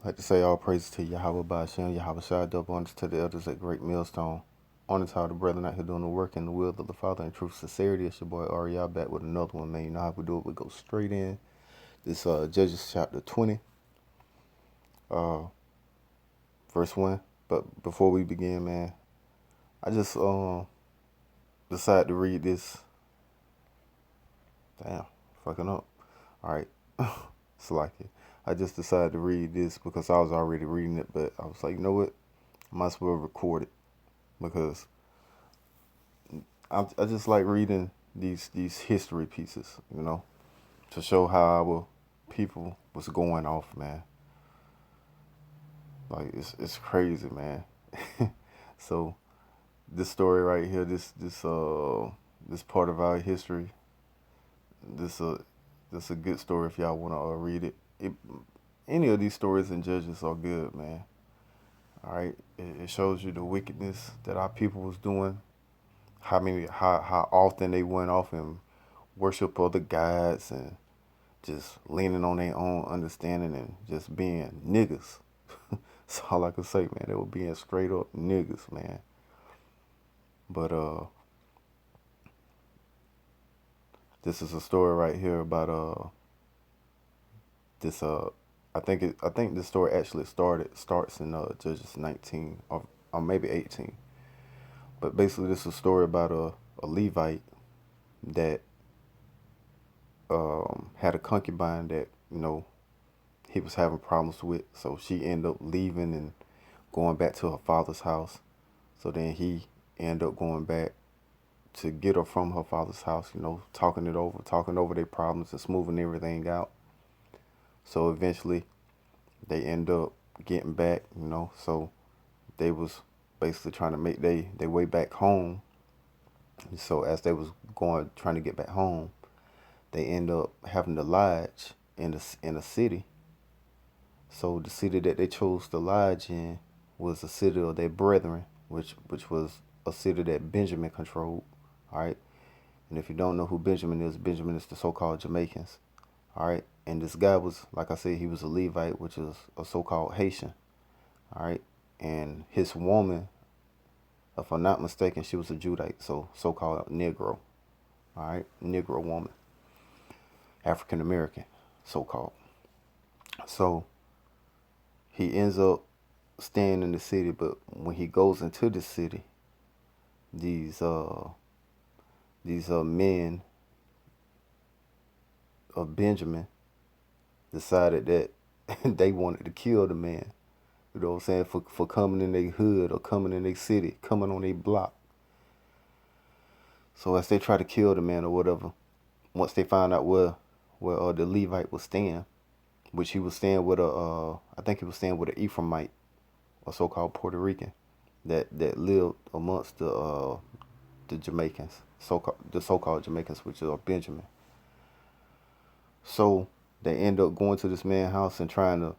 I'd like to say all praises to Yahweh Ba'ashem, Yahweh Shai, double honors to the elders at Great Millstone. Honor to all the brethren out here doing the work in the will of the Father and truth sincerity. It's your boy Ariel back with another one, man. You know how we do it. We go straight in. This Judges chapter 20, uh, verse 1. But before we begin, man, I just decided to read this. Damn, fucking up. Alright. It's like it. I just decided to read this because I was already reading it, but I was like, you know what? I might as well record it because I just like reading these history pieces, to show how our people was going off, man. Like it's crazy, man. So this story right here, this part of our history, this this a good story if y'all wanna read it. Any of these stories in Judges are good, man. All right, it shows you the wickedness that our people was doing, how often they went off and worship other gods and just leaning on their own understanding and just being niggas. That's all I can say, man. They were being straight up niggas, man. But this is a story right here about this I think this story actually starts in Judges 19 or maybe 18. But basically, this is a story about a Levite that had a concubine that he was having problems with. So she ended up leaving and going back to her father's house. So then he ended up going back to get her from her father's house, talking over their problems and smoothing everything out. So eventually they end up getting back, so they was basically trying to make their way back home. So as they was trying to get back home, they end up having to lodge in a city. So the city that they chose to lodge in was a city of their brethren, which was a city that Benjamin controlled. All right, and if you don't know who Benjamin is the so-called Jamaicans. All right, and this guy was, like I said, he was a Levite, which is a so-called Haitian. All right, and his woman, if I'm not mistaken, she was a Judite, so-called Negro. All right, Negro woman, African American, so-called. So he ends up staying in the city, but when he goes into the city, these men of Benjamin decided that they wanted to kill the man. You know what I'm saying? For coming in their hood or coming in their city, coming on their block. So as they try to kill the man or whatever, once they found out where the Levite was staying, which he was staying with I think he was staying with an Ephraimite, a so-called Puerto Rican, that lived amongst the Jamaicans, the so-called Jamaicans, which are Benjamin. So they end up going to this man's house and trying to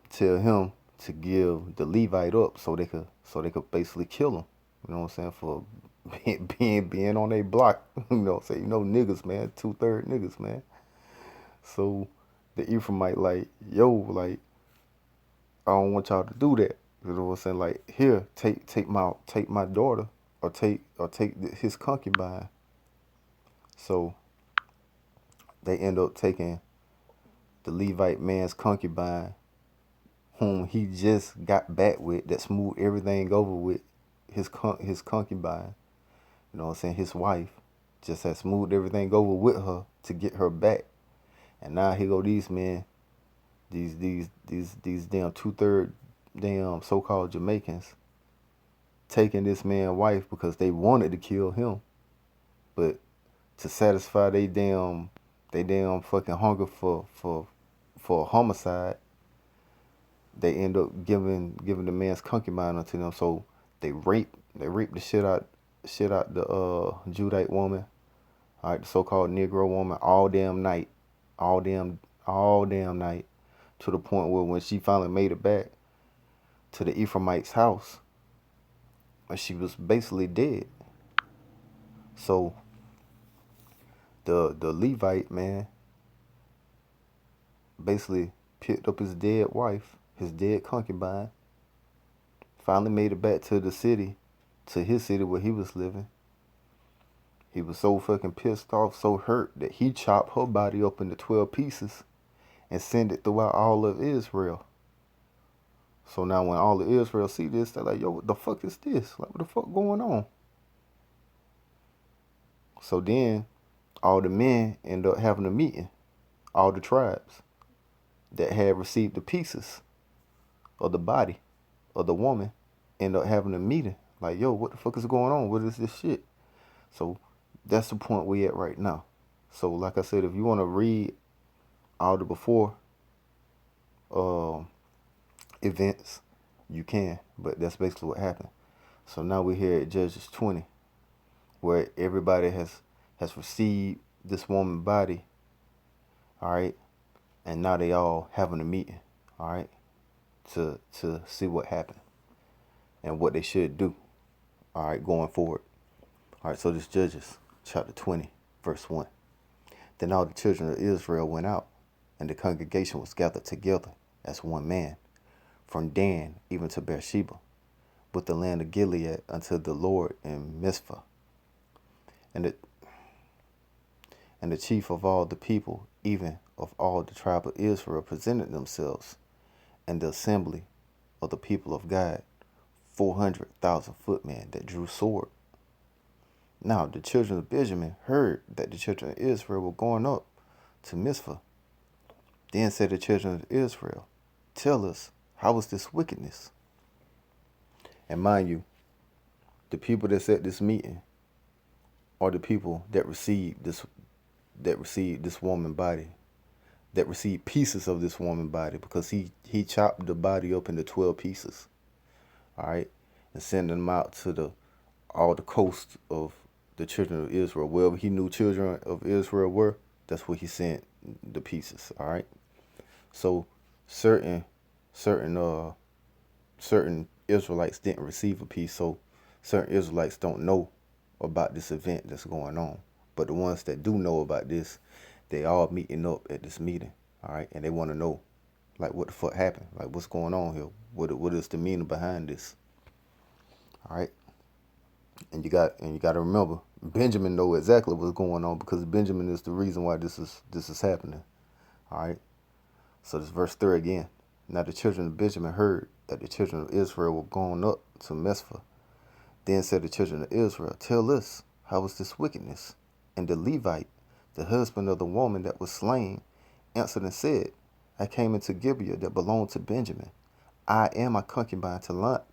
tell him to give the Levite up so they could basically kill him. You know what I'm saying? For being on a block. Niggas, man, 2/3 niggas, man. So the Ephraimite like, yo, like, I don't want y'all to do that. You know what I'm saying? Like, here, take my daughter, or take his concubine. So they end up taking the Levite man's concubine, whom he just got back with, that smoothed everything over with his concubine. You know what I'm saying? His wife just had smoothed everything over with her to get her back. And now here go these men, these damn 2/3 damn so-called Jamaicans, taking this man's wife because they wanted to kill him, but to satisfy they damn fucking hunger for homicide, they end up giving the man's concubine unto them. So they rape the shit out the Judite woman, all right, the so-called Negro woman, all damn night, all damn night, to the point where when she finally made it back to the Ephraimite's house, she was basically dead. So the Levite man basically picked up his dead wife, his dead concubine, finally made it back to the city, to his city where he was living. He was so fucking pissed off, so hurt, that he chopped her body up into 12 pieces and sent it throughout all of Israel. So now when all of Israel see this, they're like, yo, what the fuck is this? Like, what the fuck going on? So then all the men end up having a meeting, all the tribes that had received the pieces of the body of the woman end up having a meeting. Like, yo, what the fuck is going on? What is this shit? So that's the point we at right now. So like I said, if you want to read all the before events, you can. But that's basically what happened. So now we're here at Judges 20, where everybody has received this woman's body, all right, and now they all having a meeting, all right, to see what happened and what they should do, all right, going forward. All right, so this Judges chapter 20, verse 1. Then all the children of Israel went out, and the congregation was gathered together as one man, from Dan even to Beersheba, with the land of Gilead unto the Lord in Mizpah. And the chief of all the people, even of all the tribe of Israel, presented themselves, and the assembly of the people of God, 400,000 footmen that drew sword. Now the children of Benjamin heard that the children of Israel were going up to Mizpah. Then said the children of Israel, tell us, how is this wickedness? And mind you, the people that's at this meeting are the people that received this woman body, that received pieces of this woman body, because he chopped the body up into 12 pieces, all right, and sent them out to all the coast of the children of Israel. Wherever he knew children of Israel were, that's where he sent the pieces, all right. So certain Israelites didn't receive a piece, so certain Israelites don't know about this event that's going on. But the ones that do know about this, they all meeting up at this meeting, all right, and they want to know, like, what the fuck happened, like, what's going on here, what is the meaning behind this, all right. And you got to remember, Benjamin know exactly what's going on, because Benjamin is the reason why this is happening, all right. So this verse 3 again. Now the children of Benjamin heard that the children of Israel were going up to Mizpah. Then said the children of Israel, tell us, how is this wickedness? And the Levite, the husband of the woman that was slain, answered and said, I came into Gibeah that belonged to Benjamin. I am a concubine to lodge.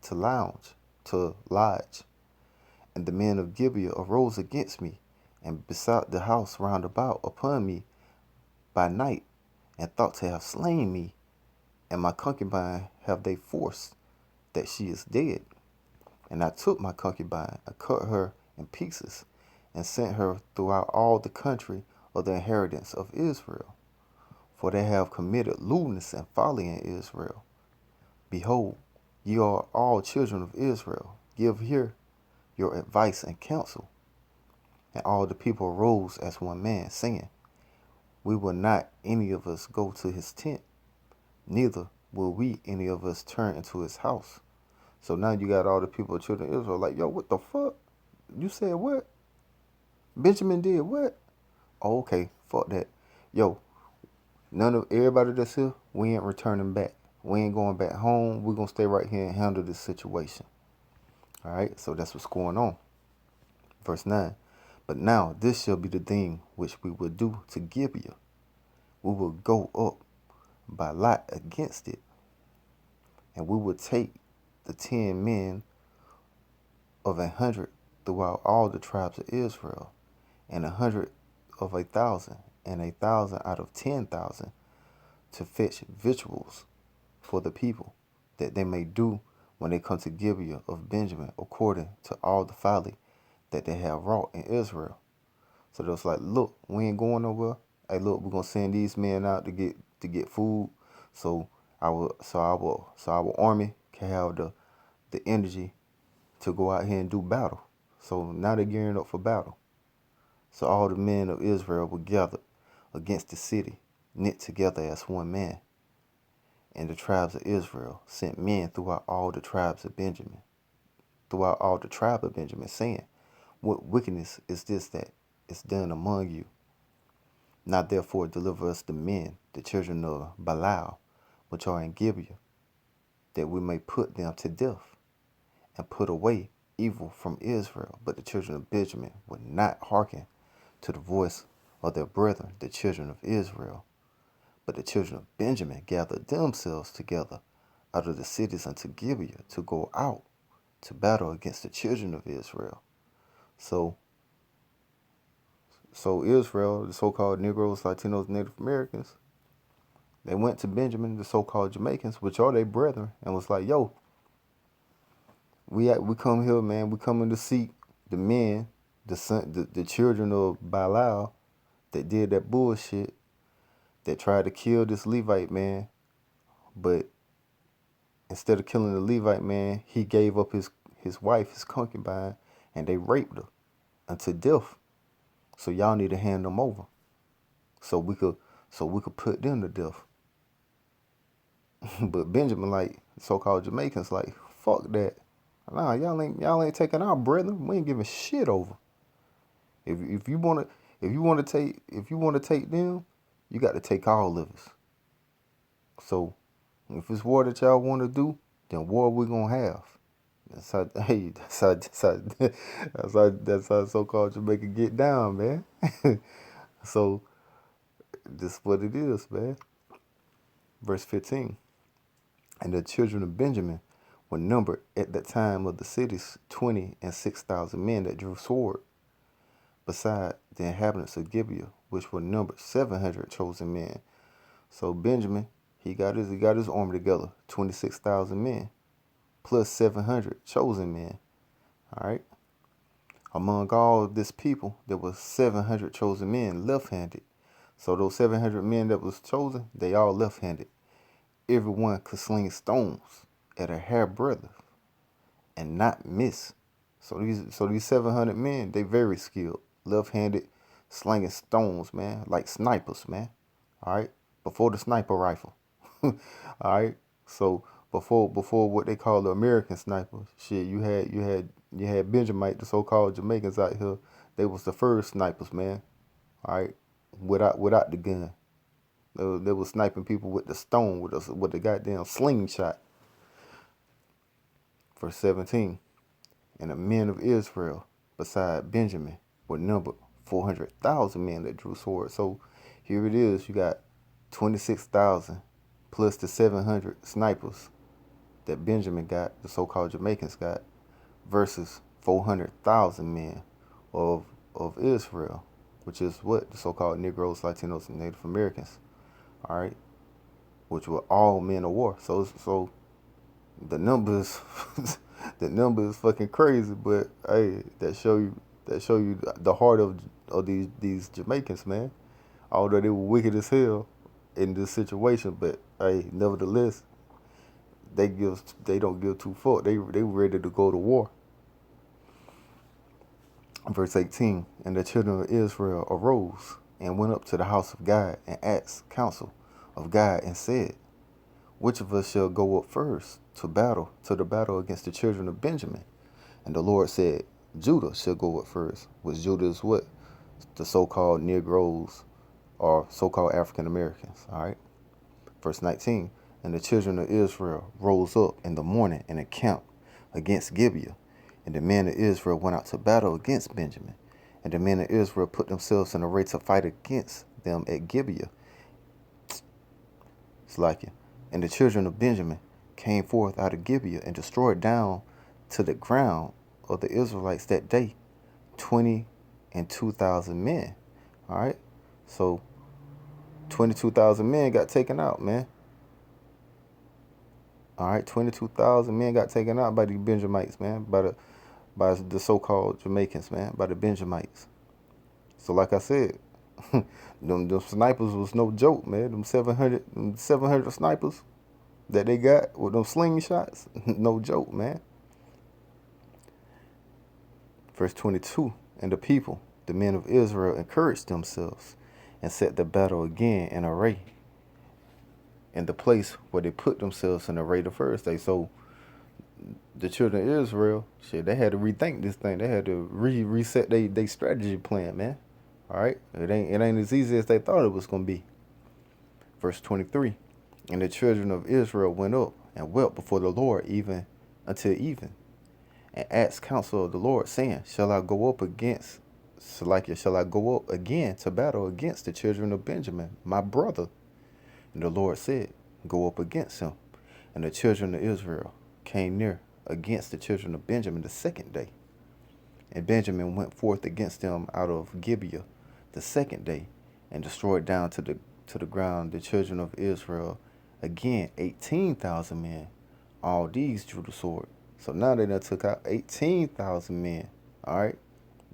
And the men of Gibeah arose against me, and besought the house round about upon me by night, and thought to have slain me. And my concubine have they forced, that she is dead. And I took my concubine, and cut her in pieces, and sent her throughout all the country of the inheritance of Israel. For they have committed lewdness and folly in Israel. Behold, ye are all children of Israel. Give here your advice and counsel. And all the people arose as one man, saying, we will not any of us go to his tent, neither will we any of us turn into his house. So now you got all the people of children of Israel like, yo, what the fuck? You said what? Benjamin did what? Oh, okay, fuck that. Yo, everybody that's here, we ain't returning back. We ain't going back home. We're going to stay right here and handle this situation. All right, so that's what's going on. Verse 9. But now this shall be the thing which we will do to Gibeah. We will go up by lot against it, and we will take the 10 men of 100 throughout all the tribes of Israel, and 100 of 1,000, and 1,000 out of 10,000, to fetch victuals for the people, that they may do when they come to Gibeah of Benjamin, according to all the folly that they have wrought in Israel. So they was like, look, we ain't going nowhere. Hey, look, we're gonna send these men out to get food, so our army can have the energy to go out here and do battle. So now they're gearing up for battle. So all the men of Israel were gathered against the city, knit together as one man. And the tribes of Israel sent men throughout all the tribes of Benjamin, throughout all the tribe of Benjamin, saying, what wickedness is this that is done among you? Now therefore deliver us the men, the children of Belial, which are in Gibeah, that we may put them to death, and put away evil from Israel. But the children of Benjamin would not hearken to the voice of their brethren, the children of Israel. But the children of Benjamin gathered themselves together out of the cities unto Gibeah to go out to battle against the children of Israel. So Israel, the so-called Negroes, Latinos, Native Americans, they went to Benjamin, the so-called Jamaicans, which are their brethren, and was like, yo, we come here, man. We coming to seek the men, the children of Belial that did that bullshit, that tried to kill this Levite man. But instead of killing the Levite man, he gave up his wife, his concubine, and they raped her unto death. So y'all need to hand them over, so we could put them to death. But Benjamin, like so-called Jamaicans, like, fuck that. Nah, y'all ain't taking our brethren. We ain't giving shit over. If you wanna take them, you got to take all of us. So if it's war that y'all want to do, then war we gonna have. That's how that's how so-called Jamaica get down, man. So this is what it is, man. Verse 15. And the children of Benjamin were numbered at that time of the cities 26,000 men that drew sword, beside the inhabitants of Gibeah, which were numbered 700 chosen men. So Benjamin, he got his army together, 26,000 men, plus 700 chosen men. All right. Among all this people, there was 700 chosen men left-handed. So those 700 men that was chosen, they all left-handed. Everyone could sling stones at a hairbreadth and not miss. So these 700 men, they very skilled, left-handed, slinging stones, man, like snipers, man. All right, before the sniper rifle. All right, so before what they call the American snipers, shit, you had Benjamite, the so-called Jamaicans out here. They was the first snipers, man. All right, without the gun. They was sniping people with the stone, with the goddamn slingshot. Verse 17. And the men of Israel, beside Benjamin, were numbered 400,000 men that drew swords. So here it is. You got 26,000 plus the 700 snipers that Benjamin got, the so-called Jamaicans got, versus 400,000 men of Israel, which is what the so-called Negroes, Latinos, and Native Americans. All right, which were all men of war. So the numbers, the number is fucking crazy. But hey, that show you the heart of these Jamaicans, man. Although they were wicked as hell in this situation, but hey, nevertheless, they don't give two fuck. They ready to go to war. Verse 18. And the children of Israel arose and went up to the house of God and asked counsel of God and said, which of us shall go up first to the battle against the children of Benjamin? And the Lord said, Judah shall go up first. Which Judah is what? The so-called Negroes or so-called African Americans. All right. Verse 19. And the children of Israel rose up in the morning and encamped against Gibeah. And the men of Israel went out to battle against Benjamin. And the men of Israel put themselves in array to fight against them at Gibeah. It's like it. And the children of Benjamin came forth out of Gibeah and destroyed down to the ground of the Israelites that day 22,000 men. All right. So 22,000 men got taken out, man. All right. 22,000 men got taken out by the Benjamites, man. By the so-called Jamaicans, man. By the Benjamites. So like I said, them snipers was no joke, man. Them 700 snipers that they got with them slingshots, no joke, man. Verse 22. And the people, the men of Israel, encouraged themselves and set the battle again in array. in the place where they put themselves in array the first day. So the children of Israel, shit, they had to rethink this thing. They had to reset they strategy plan, man. All right, it ain't as easy as they thought it was gonna be. Verse 23, and the children of Israel went up and wept before the Lord even until even, and asked counsel of the Lord, saying, shall I go up against Salakia, shall I go up again to battle against the children of Benjamin, my brother? And the Lord said, go up against him. And the children of Israel came near against the children of Benjamin the second day. And Benjamin went forth against them out of Gibeah the second day, and destroyed down to the ground the children of Israel again 18,000 men. All these drew the sword. So now they done took out 18,000 men. All right,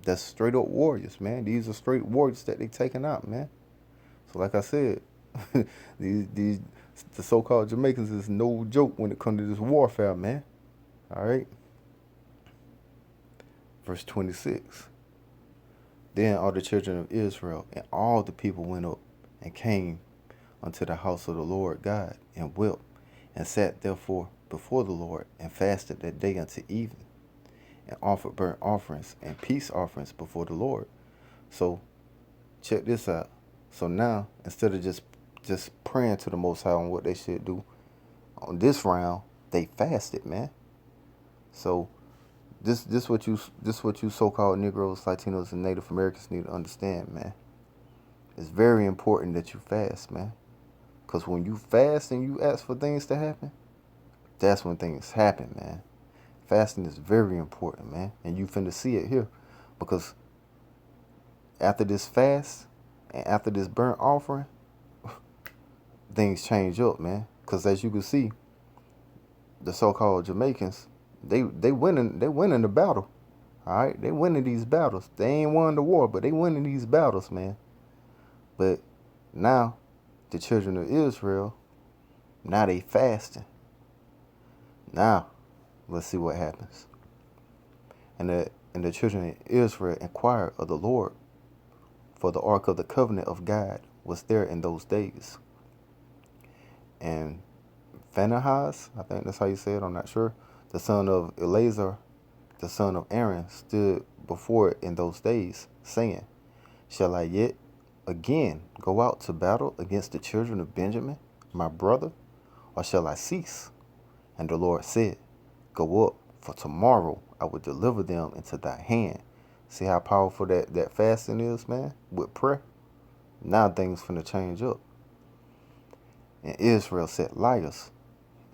that's straight up warriors, man. These are straight warriors that they taking out, man. So like I said, these the so-called Jamaicans is no joke when it comes to this warfare, man. All right. Verse 26. Then all the children of Israel and all the people went up and came unto the house of the Lord God and wept and sat therefore before the Lord and fasted that day unto even and offered burnt offerings and peace offerings before the Lord. So check this out. So now instead of just praying to the Most High on what they should do on this round, they fasted, man. So this what you so-called Negroes, Latinos, and Native Americans need to understand, man. It's very important that you fast, man. Because when you fast and you ask for things to happen, that's when things happen, man. Fasting is very important, man. And you finna see it here. Because after this fast and after this burnt offering, things change up, man. Because as you can see, the so-called Jamaicans, they winning the battle. All right, they winning these battles. They ain't won the war, but they winning these battles, man. But now, the children of Israel, now they fasting. Now, let's see what happens. And the children of Israel inquired of the Lord, for the ark of the covenant of God was there in those days. And Phinehas, I think that's how you say it, I'm not sure, the son of Eleazar, the son of Aaron, stood before it in those days, saying, shall I yet again go out to battle against the children of Benjamin, my brother, or shall I cease? And the Lord said, go up, for tomorrow I will deliver them into thy hand. See how powerful that fasting is, man, with prayer? Now things finna change up. And Israel set liars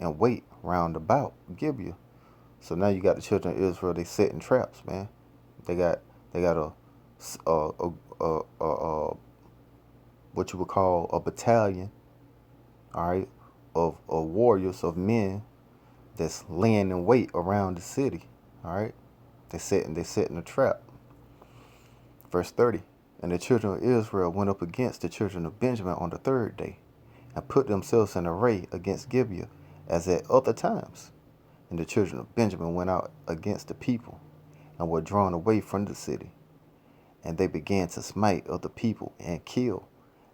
and wait round about Gibeah. So now you got the children of Israel, they setting traps, man. They got a what you would call a battalion, all right, of warriors, of men that's laying in wait around the city, all right. They setting a trap. Verse 30. And the children of Israel went up against the children of Benjamin on the third day, and put themselves in array against Gibeah, as at other times. And the children of Benjamin went out against the people, and were drawn away from the city. And they began to smite of the people, and kill,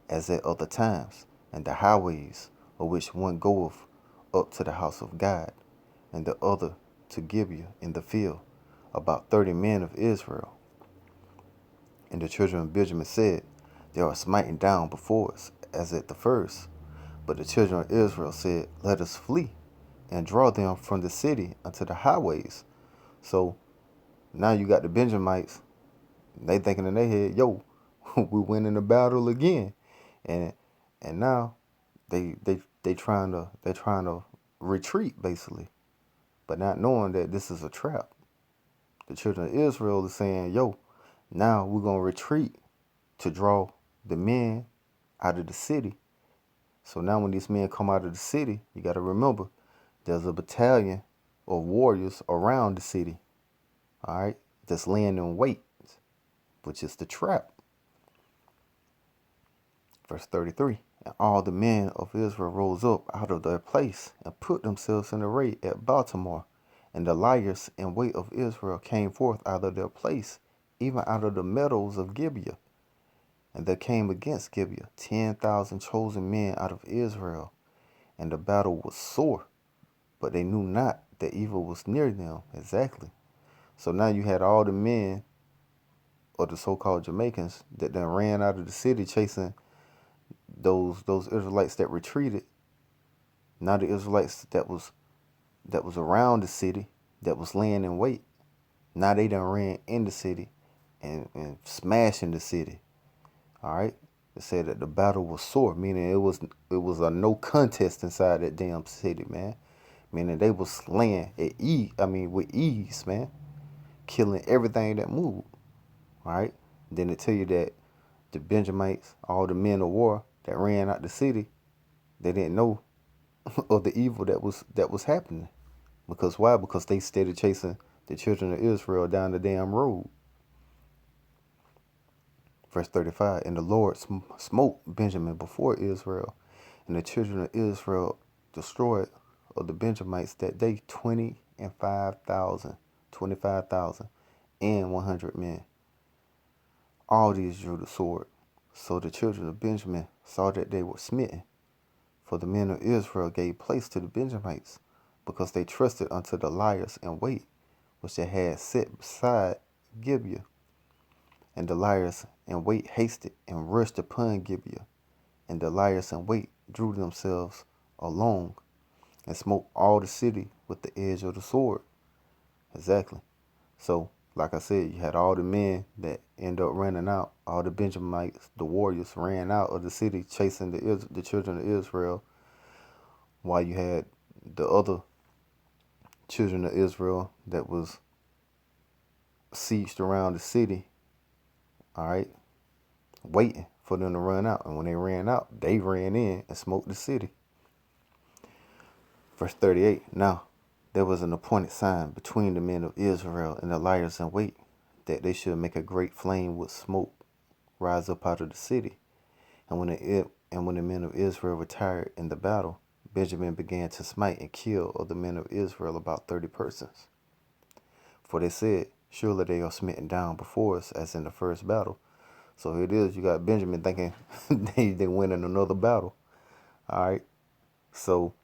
as at other times, and the highways, of which one goeth up to the house of God, and the other to Gibeah in the field, about 30 men of Israel. And the children of Benjamin said, they are smiting down before us, as at the first. But the children of Israel said, let us flee, and draw them from the city unto the highways. So now you got the Benjamites, they thinking in their head, yo, we winning the battle again. And now they trying to retreat, basically, but not knowing that this is a trap. The children of Israel is saying, yo, now we're gonna retreat to draw the men out of the city. So now when these men come out of the city, you got to remember there's a battalion of warriors around the city, all right, that's laying in wait, which is the trap. Verse 33. And all the men of Israel rose up out of their place and put themselves in array at Baltimore. And the liars in wait of Israel came forth out of their place, even out of the meadows of Gibeah. And there came against Gibeah 10,000 chosen men out of Israel. and the battle was sore, but they knew not that evil was near them. Exactly. So now you had all the men, or the so-called Jamaicans, that then ran out of the city chasing those Israelites that retreated. Now the Israelites that was around the city, that was laying in wait, now they done ran in the city and smashing the city. All right. It said that the battle was sore, meaning it was a no contest inside that damn city, man. Meaning they was slaying at ease. I mean, with ease, man, killing everything that moved. All right. Then it tell you that the Benjamites, all the men of war that ran out the city, they didn't know of the evil that was happening. Because why? Because they started chasing the children of Israel down the damn road. Verse 35, and the Lord smote Benjamin before Israel, and the children of Israel destroyed of the Benjamites that day 25,000 and 100 men. All these drew the sword. So the children of Benjamin saw that they were smitten, for the men of Israel gave place to the Benjamites, because they trusted unto the liars in wait, which they had set beside Gibeah. And the liars in wait hasted and rushed upon Gibeah. And the liars in wait drew themselves along and smote all the city with the edge of the sword. Exactly. So, like I said, you had all the men that end up running out. All the Benjamites, the warriors, ran out of the city chasing the children of Israel, while you had the other children of Israel that was sieged around the city, all right, waiting for them to run out. And when they ran out, they ran in and smoked the city. Verse 38, now there was an appointed sign between the men of Israel and the liars in wait, that they should make a great flame with smoke rise up out of the city. And when the men of Israel retired in the battle, Benjamin began to smite and kill of the men of Israel about 30 persons. For they said, surely they are smitten down before us as in the first battle. So here it is, you got Benjamin thinking they win in another battle. All right. So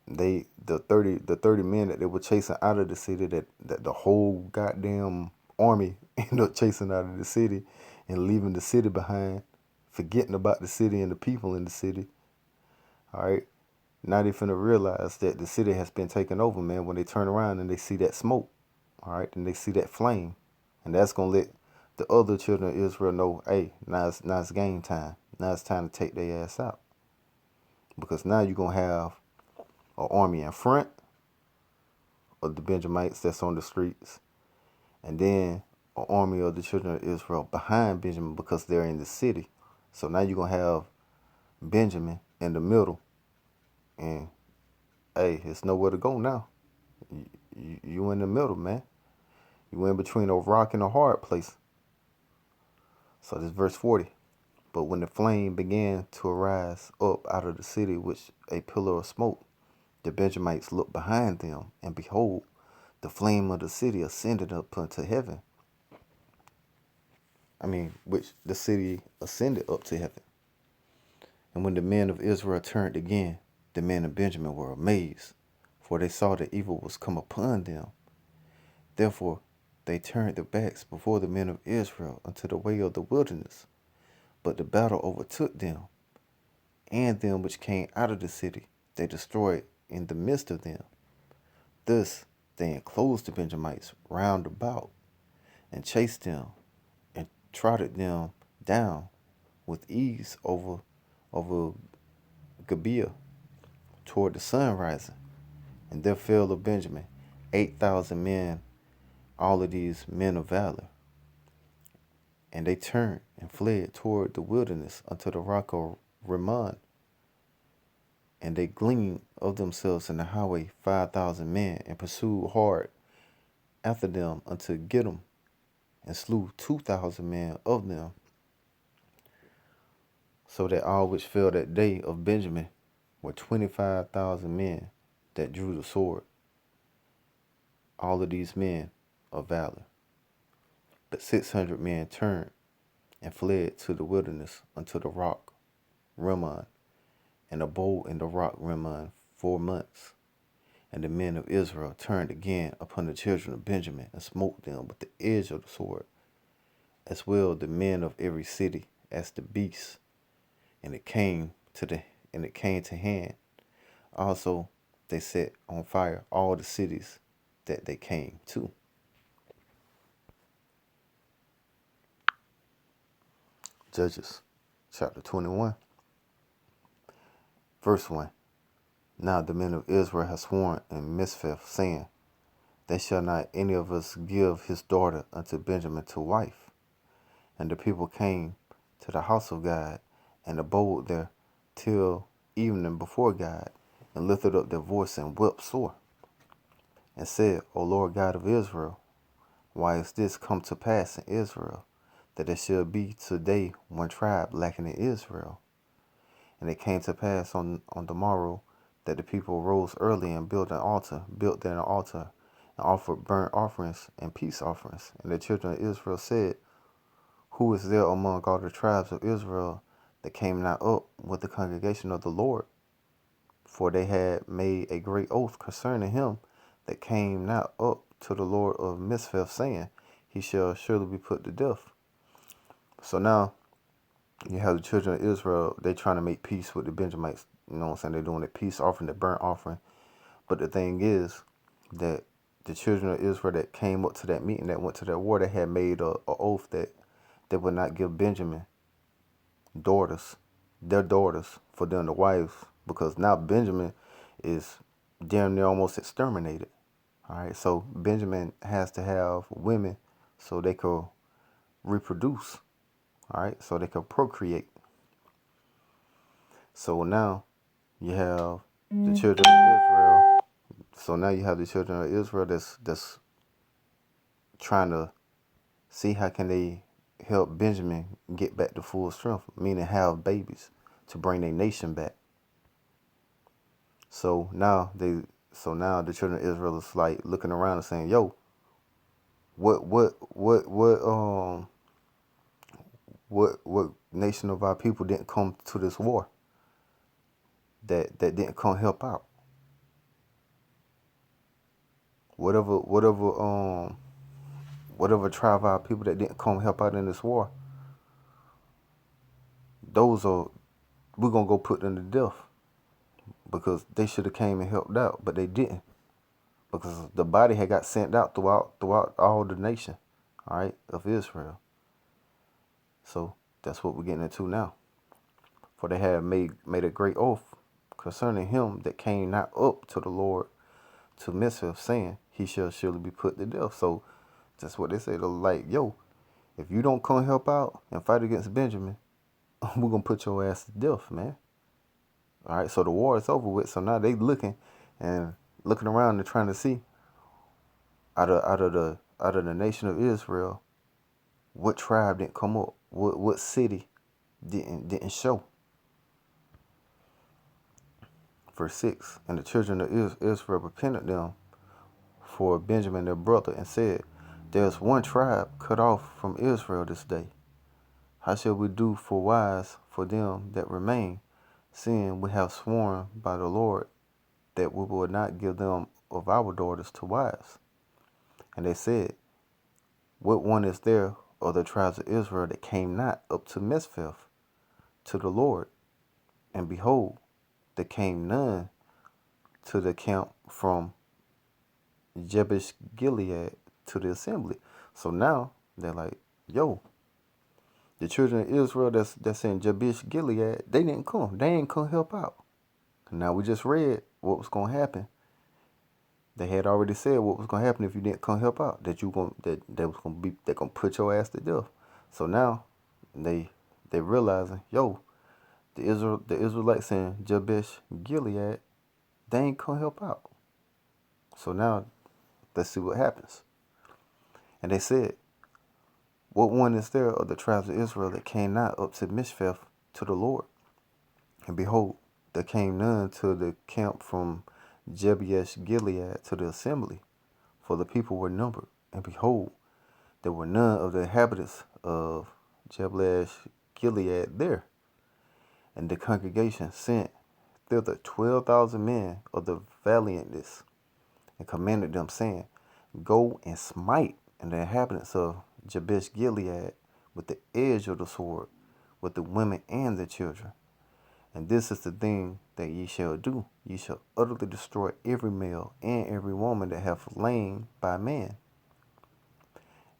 the 30 men that they were chasing out of the city, that the whole goddamn army ended up chasing out of the city and leaving the city behind, forgetting about the city and the people in the city. All right. Now they finna realize that the city has been taken over, man, when they turn around and they see that smoke. All right. And they see that flame. And that's going to let the other children of Israel know, hey, now it's game time. Now it's time to take their ass out. Because now you're going to have an army in front of the Benjamites that's on the streets, and then an army of the children of Israel behind Benjamin because they're in the city. So now you're going to have Benjamin in the middle, and hey, it's nowhere to go now. You in the middle, man. You in between a rock and a hard place. So this verse 40. But when the flame began to arise up out of the city, which a pillar of smoke, the Benjamites looked behind them, and behold, the flame of the city ascended up unto heaven. Which the city ascended up to heaven. And when the men of Israel turned again, the men of Benjamin were amazed, for they saw that evil was come upon them. Therefore they turned their backs before the men of Israel unto the way of the wilderness. But the battle overtook them, and them which came out of the city they destroyed in the midst of them. Thus they enclosed the Benjamites round about, and chased them, and trotted them down with ease over Gibeah toward the sun rising. And there fell of Benjamin 8,000 men, all of these men of valor. And they turned and fled toward the wilderness unto the rock of Rimmon. And they gleaned of themselves in the highway 5,000 men, and pursued hard after them unto Gittim, and slew 2,000 men of them. So that all which fell that day of Benjamin were 25,000 men that drew the sword, all of these men of valor. But 600 men turned and fled to the wilderness unto the rock Rimmon, and abode in the rock Rimmon 4 months. And the men of Israel turned again upon the children of Benjamin, and smote them with the edge of the sword, as well the men of every city as the beasts. And it came to hand. Also they set on fire all the cities that they came to. Judges chapter 21, verse 1. Now the men of Israel have sworn in Mizpeh, saying, they shall not any of us give his daughter unto Benjamin to wife. And the people came to the house of God, and abode there till evening before God, and lifted up their voice and wept sore, and said, O Lord God of Israel, why is this come to pass in Israel, that there shall be today one tribe lacking in Israel? And it came to pass on the morrow that the people rose early and built there an altar, and offered burnt offerings and peace offerings. And the children of Israel said, who is there among all the tribes of Israel that came not up with the congregation of the Lord? For they had made a great oath concerning him that came not up to the Lord of Mizpeh, saying, he shall surely be put to death. So now you have the children of Israel, they trying to make peace with the Benjamites. You know what I'm saying? They're doing a peace offering, the burnt offering. But the thing is that the children of Israel that came up to that meeting, that went to that war, they had made a oath that they would not give Benjamin their daughters for them to wives, because now Benjamin is damn near almost exterminated. All right, so Benjamin has to have women so they could reproduce. All right, so they could procreate. So now you have the children of Israel. So now you have the children of Israel that's trying to see how can they help Benjamin get back to full strength, meaning have babies to bring their nation back. So now the children of Israel is like looking around and saying, "Yo, what nation of our people didn't come to this war? That didn't come help out? Whatever tribe of our people that didn't come help out in this war, we're gonna go put them to death, because they should have came and helped out, but they didn't, because the body had got sent out throughout all the nation, all right, of Israel. So that's what we're getting into now. For they had made a great oath concerning him that came not up to the Lord to Mizpeh, saying, he shall surely be put to death. So that's what they say. They're like, yo, if you don't come help out and fight against Benjamin, we're gonna put your ass to death, man. All right, so the war is over with. So now they looking around and trying to see out of the nation of Israel, what tribe didn't come up, what city didn't show. Verse 6, and the children of Israel repented them for Benjamin their brother, and said, there's one tribe cut off from Israel this day. How shall we do for wives for them that remain, seeing we have sworn by the Lord that we will not give them of our daughters to wives? And they said, what one is there of the tribes of Israel that came not up to Mizpeh to the Lord? And behold, there came none to the camp from Jabesh Gilead to the assembly. So now they're like, yo, the children of Israel that's in Jabesh Gilead, they didn't come. They ain't come help out. Now we just read what was gonna happen. They had already said what was gonna happen if you didn't come help out. They're gonna put your ass to death. So now they realizing, yo, the Israelites in Jabesh Gilead, they ain't come help out. So now let's see what happens. And they said, what one is there of the tribes of Israel that came not up to Mizpeh to the Lord? And behold, there came none to the camp from Jabesh Gilead to the assembly, for the people were numbered. And behold, there were none of the inhabitants of Jabesh Gilead there. And the congregation sent thither 12,000 men of the valiantness, and commanded them, saying, Go and smite the inhabitants of Jabesh Gilead with the edge of the sword, with the women and the children. And this is the thing that ye shall do. Ye shall utterly destroy every male and every woman that hath lain by man.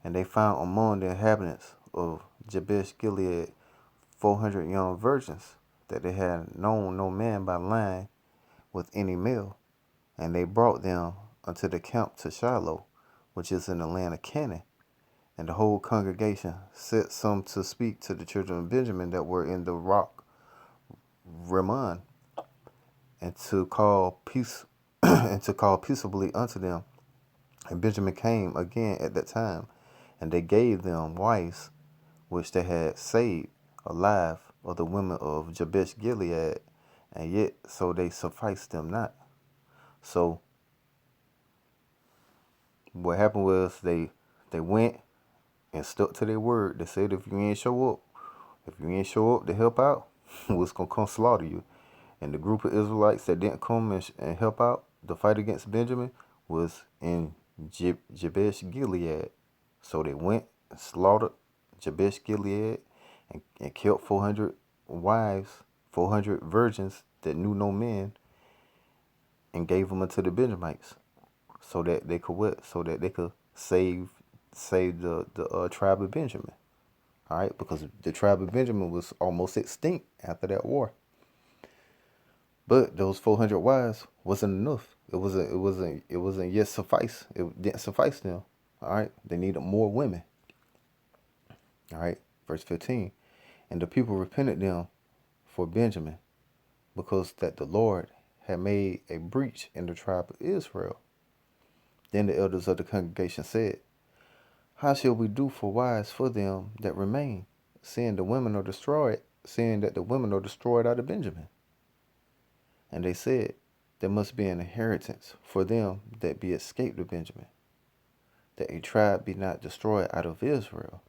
And they found among the inhabitants of Jabesh Gilead 400 young virgins, that they had known no man by lying with any male. And they brought them unto the camp to Shiloh, which is in the land of Canaan. And the whole congregation set some to speak to the children of Benjamin that were in the rock Rimmon, and to call peace and to call peaceably unto them. And Benjamin came again at that time, and they gave them wives which they had saved alive of the women of Jabesh Gilead, and yet so they sufficed them not. So what happened was they went and stuck to their word. They said, if you ain't show up to help out, we're gonna come slaughter you. And the group of Israelites that didn't come and help out the fight against Benjamin was in Jabesh Gilead. So they went and slaughtered Jabesh Gilead, and killed 400 wives, 400 virgins that knew no men, and gave them unto the Benjamites, so that they could So that they could save the tribe of Benjamin. All right, because the tribe of Benjamin was almost extinct after that war. But those 400 wives wasn't enough. It wasn't yet suffice. It didn't suffice them. All right, they needed more women. All right, verse 15. And the people repented them for Benjamin, because that the Lord had made a breach in the tribe of Israel. Then the elders of the congregation said, How shall we do for wives for them that remain, seeing that the women are destroyed out of Benjamin? And they said, There must be an inheritance for them that be escaped of Benjamin, that a tribe be not destroyed out of Israel.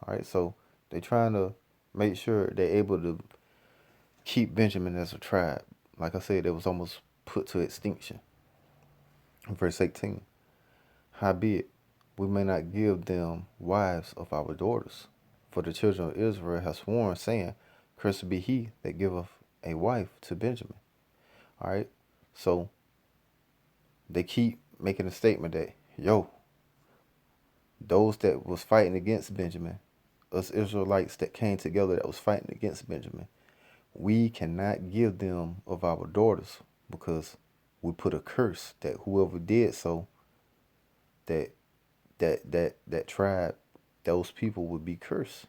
All right, so they're trying to make sure they're able to keep Benjamin as a tribe. Like I said, it was almost put to extinction. Verse 18. Howbeit, we may not give them wives of our daughters, for the children of Israel have sworn, saying, Cursed be he that giveth a wife to Benjamin. All right, so they keep making a statement that, those that was fighting against Benjamin, us Israelites that came together that was fighting against Benjamin, we cannot give them of our daughters, because we put a curse that whoever did so, that tribe, those people would be cursed.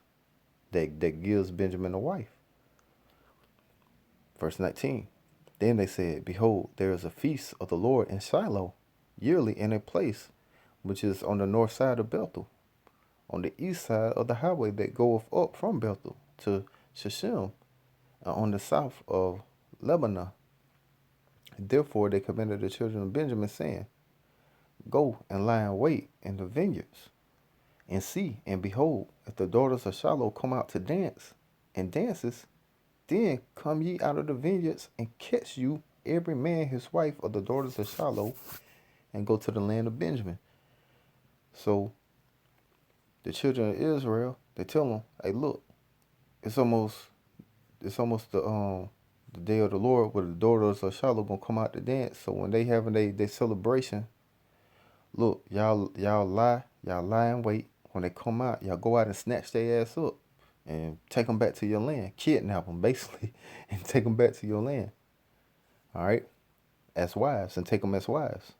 That gives Benjamin a wife. Verse 19. Then they said, Behold, there is a feast of the Lord in Shiloh, yearly in a place which is on the north side of Bethel, on the east side of the highway that goeth up from Bethel to Shechem, and on the south of Lebanon. Therefore they commanded the children of Benjamin, saying, Go and lie in wait in the vineyards, and see, and behold, if the daughters of Shiloh come out to dance, and dances, then come ye out of the vineyards, and catch you every man his wife of the daughters of Shiloh, and go to the land of Benjamin. So the children of Israel, they tell them, hey, look, it's almost the day of the Lord, where the daughters of Shiloh gonna come out to dance. So when they having their celebration, look, y'all lie in wait. When they come out, y'all go out and snatch their ass up and take them back to your land, kidnap them basically, and take them back to your land. All right, as wives, and take them as wives.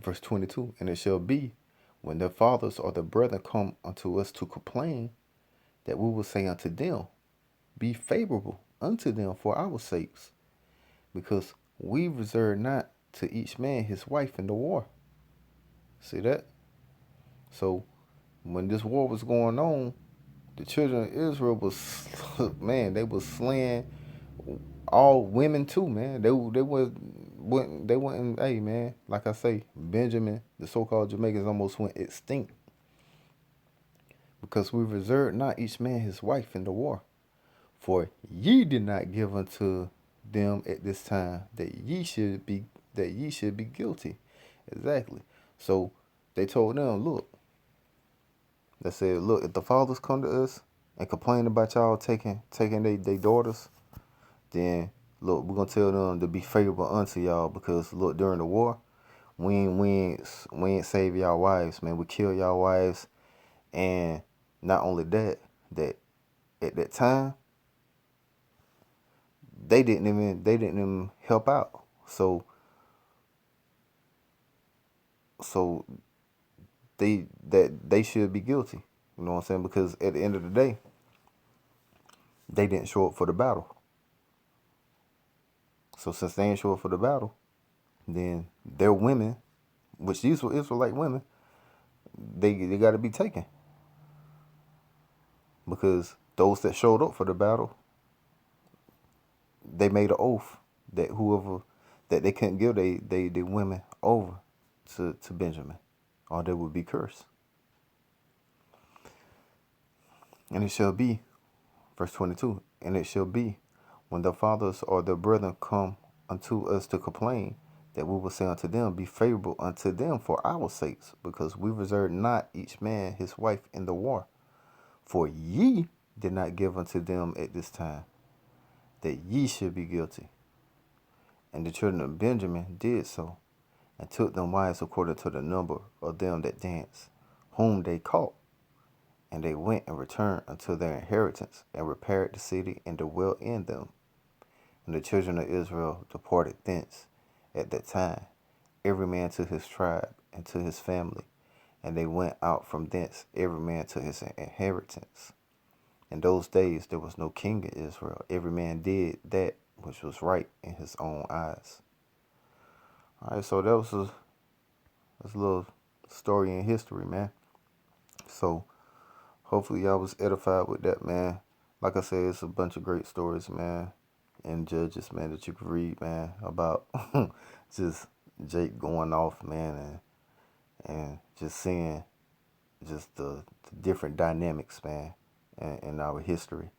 Verse 22. And it shall be, when their fathers or their brethren come unto us to complain, that we will say unto them, Be favorable unto them for our sakes, because we reserve not to each man his wife in the war. See that? So when this war was going on, the children of Israel was, man, they was slaying all women too, man. They went, hey, man, like I say, Benjamin, the so-called Jamaicans, almost went extinct, because we reserved not each man his wife in the war. For ye did not give unto them at this time that ye should be guilty. Exactly. So they told them, look, they said, look, if the fathers come to us and complain about y'all taking they daughters, then look, we're gonna tell them to be favorable unto y'all because look, during the war, we ain't save y'all wives, man. We kill y'all wives, and not only that, that at that time they didn't even help out. So they should be guilty. You know what I'm saying? Because at the end of the day, they didn't show up for the battle. So since they didn't show up for the battle, then their women, which these were Israelite women, they got to be taken because those that showed up for the battle, they made an oath that whoever that they couldn't give they women over to Benjamin, or they would be cursed. And it shall be, verse 22, and it shall be when their fathers or their brethren come unto us to complain, that we will say unto them, be favorable unto them for our sakes, because we reserve not each man his wife in the war. For ye did not give unto them at this time, that ye should be guilty. And the children of Benjamin did so, and took them wives according to the number of them that danced, whom they caught. And they went and returned unto their inheritance, and repaired the city, and dwelt in them. And the children of Israel departed thence at that time, every man to his tribe and to his family. And they went out from thence, every man to his inheritance. In those days there was no king in Israel. Every man did that which was right in his own eyes. All right, so that's a little story in history, man. So hopefully y'all was edified with that, man. Like I said, it's a bunch of great stories, man, and Judges, man, that you could read, man, about just Jake going off, man, and just seeing just the different dynamics, man, in our history.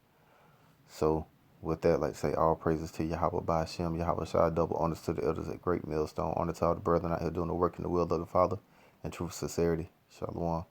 So with that, like say, all praises to Yahweh by Hashem, Yahweh Shai, double honors to the elders at Great Millstone, honor to all the brethren out here doing the work in the will of the Father, and truth, sincerity. Shalom.